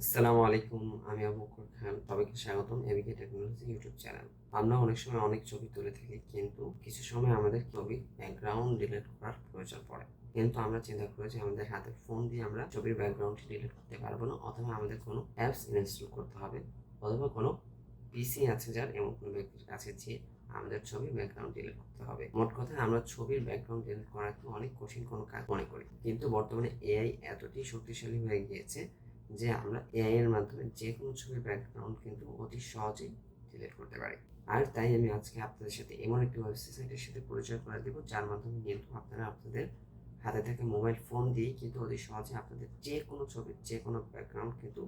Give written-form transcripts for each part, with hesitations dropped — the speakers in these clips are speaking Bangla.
আসসালামু আলাইকুম, আমি আবু বকর খান। সবাইকে স্বাগতম ABK টেকনোলজি ইউটিউব চ্যানেল। আমরা অনেক সময় অনেক ছবি তুলে থাকি, কিন্তু কিছু সময় আমাদের ছবি ব্যাকগ্রাউন্ড ডিলিট করার প্রয়োজন পড়ে। কিন্তু আমরা চিন্তা করি যে আমাদের হাতে ফোন দিয়ে আমরা ছবির ব্যাকগ্রাউন্ডটি ডিলিট করতে পারবো না, অথবা আমাদের কোনো অ্যাপস ইনস্টল করতে হবে, অথবা কোনো পিসি আছে যার এমন কোনো ব্যক্তির কাছে যে আমাদের ছবির ব্যাকগ্রাউন্ড ডিলিট করতে হবে। মোট কথা, আমরা ছবির ব্যাকগ্রাউন্ড ডিলিট করাকে অনেক কঠিন কোনো কাজ মনে করি, কিন্তু বর্তমানে এআই এতটাই শক্তিশালী হয়ে গিয়েছে যে আমরা এআই এর মাধ্যমে যে কোনো ছবির ব্যাকগ্রাউন্ড কিন্তু অতি সহজেই ডিলিট করতে পারি। আর তাই আমি আজকে আপনাদের সাথে এমন একটি ওয়েবসাইটের সাথে পরিচয় করে দেব, যার মাধ্যমে কিন্তু আপনারা আপনাদের হাতে থাকা মোবাইল ফোন দিয়েই কিন্তু অতি সহজে আপনাদের যে কোনো ছবির যে কোনো ব্যাকগ্রাউন্ড কিন্তু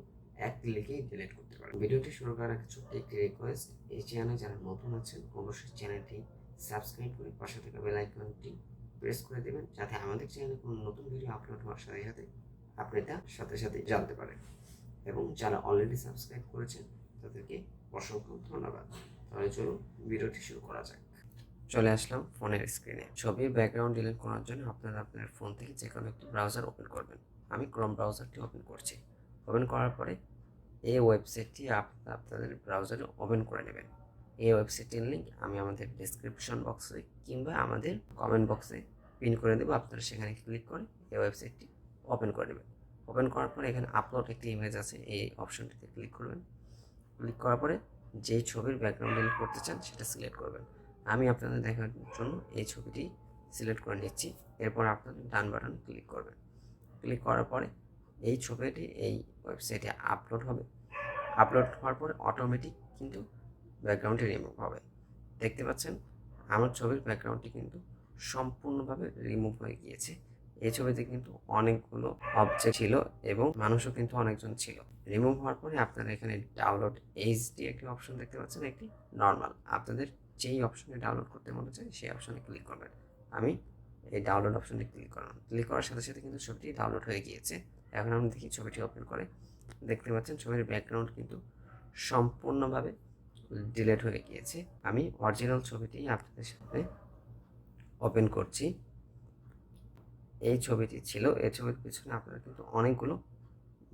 এক ক্লিকেই ডিলিট করতে পারেন। ভিডিওটি শুরু করার আগে ছোট্ট একটি রিকোয়েস্ট, এই চ্যানেলে যারা নতুন আছেন অবশ্যই চ্যানেলটি সাবস্ক্রাইব করে পাশে থাকা বেল আইকনটি প্রেস করে দেবেন, যাতে আমাদের চ্যানেলে কোনো নতুন ভিডিও আপলোড হওয়ার সাথে সাথে আপনি এটা সাথে সাথে জানতে পারেন। এবং যারা অলরেডি সাবস্ক্রাইব করেছেন তাদেরকে অসংখ্য ধন্যবাদ। তাহলে চলুন ভিডিওটি শুরু করা যাক। চলে আসলাম ফোনের স্ক্রিনে। ছবির ব্যাকগ্রাউন্ড ডিলিট করার জন্য আপনারা আপনার ফোন থেকে যে কোনো একটি ব্রাউজার ওপেন করবেন। আমি ক্রোম ব্রাউজারটি ওপেন করছি। ওপেন করার পরে এই ওয়েবসাইটটি আপনাদের ব্রাউজারে ওপেন করে নেবেন। এই ওয়েবসাইটের লিঙ্ক আমি আমাদের ডেসক্রিপশন বক্সে কিংবা আমাদের কমেন্ট বক্সে পিন করে দেবো। আপনারা সেখানে ক্লিক করে এই ওয়েবসাইটটি ওপেন করে নেবেন। ওপেন করার পরে এখানে আপলোড একটি ইমেজ আছে, এই অপশনটিতে ক্লিক করবেন। ক্লিক করার পরে যেই ছবির ব্যাকগ্রাউন্ড ডিলিট করতে চান সেটা সিলেক্ট করবেন। আমি আপনাদের দেখার জন্য এই ছবিটি সিলেক্ট করে নিচ্ছি। এরপর আপনাদের ডান বাটন ক্লিক করবেন। ক্লিক করার পরে এই ছবিটি এই ওয়েবসাইটে আপলোড হবে। আপলোড হওয়ার পরে অটোমেটিক কিন্তু ব্যাকগ্রাউন্ডটি রিমুভ হবে। দেখতে পাচ্ছেন আমার ছবির ব্যাকগ্রাউন্ডটি কিন্তু সম্পূর্ণভাবে রিমুভ হয়ে গিয়েছে। এই ছবিতে কিন্তু অনেকগুলো অবজেক্ট ছিল এবং মানুষও কিন্তু অনেকজন ছিল। রিমুভ হওয়ার পরে আপনারা এখানে ডাউনলোড এইচডি একটি অপশন দেখতে পাচ্ছেন, একটি নর্মাল। আপনাদের যেই অপশনে ডাউনলোড করতে মনে চায় সেই অপশনে ক্লিক করবেন। আমি এই ডাউনলোড অপশনে ক্লিক করলাম। ক্লিক করার সাথে সাথে কিন্তু ছবিটি ডাউনলোড হয়ে গিয়েছে। এখন আমি দেখি ছবিটি ওপেন করে। দেখতে পাচ্ছেন ছবির ব্যাকগ্রাউন্ড কিন্তু সম্পূর্ণভাবে ডিলিট হয়ে গিয়েছে। আমি অরিজিনাল ছবিটি আপনাদের সাথে ওপেন করছি। এই ছবিটি ছিল। এই ছবির পিছনে আপনারা কিন্তু অনেকগুলো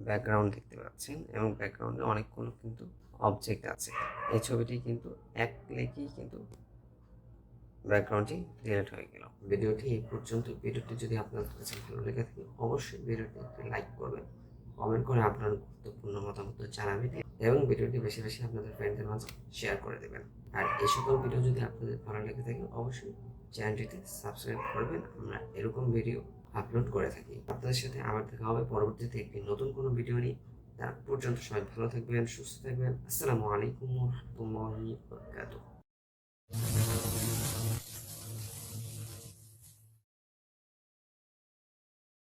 ব্যাকগ্রাউন্ড দেখতে পাচ্ছেন এবং ব্যাকগ্রাউন্ডে অনেকগুলো কিন্তু অবজেক্ট আছে। এই ছবিটি কিন্তু এক ক্লিকেই কিন্তু ব্যাকগ্রাউন্ডটি ডিলিট হয়ে গেল। ভিডিওটি এই পর্যন্ত। ভিডিওটি যদি আপনাদের কাছে ভালো লেগে থাকে অবশ্যই ভিডিওটি লাইক করবেন, কমেন্ট করে আপনার গুরুত্বপূর্ণ মতামত জানাবেন এবং ভিডিওটি বেশি বেশি আপনাদের ফ্রেন্ডদের মাঝে শেয়ার করে দেবেন। আর এই সকল ভিডিও যদি আপনাদের ভালো লেগে থাকে অবশ্যই চ্যানেলটিতে সাবস্ক্রাইব করবেন। আমরা এরকম ভিডিও আপলোড করে থাকি। আপনাদের সাথে আবার দেখা হবে পরবর্তীতে একটি নতুন কোনো ভিডিও নিয়ে। তার পর্যন্ত সবাই ভালো থাকবেন, সুস্থ থাকবেন। আসসালামু আলাইকুম ওয়া রাহমাতুল্লাহি ওয়া বারাকাতুহু।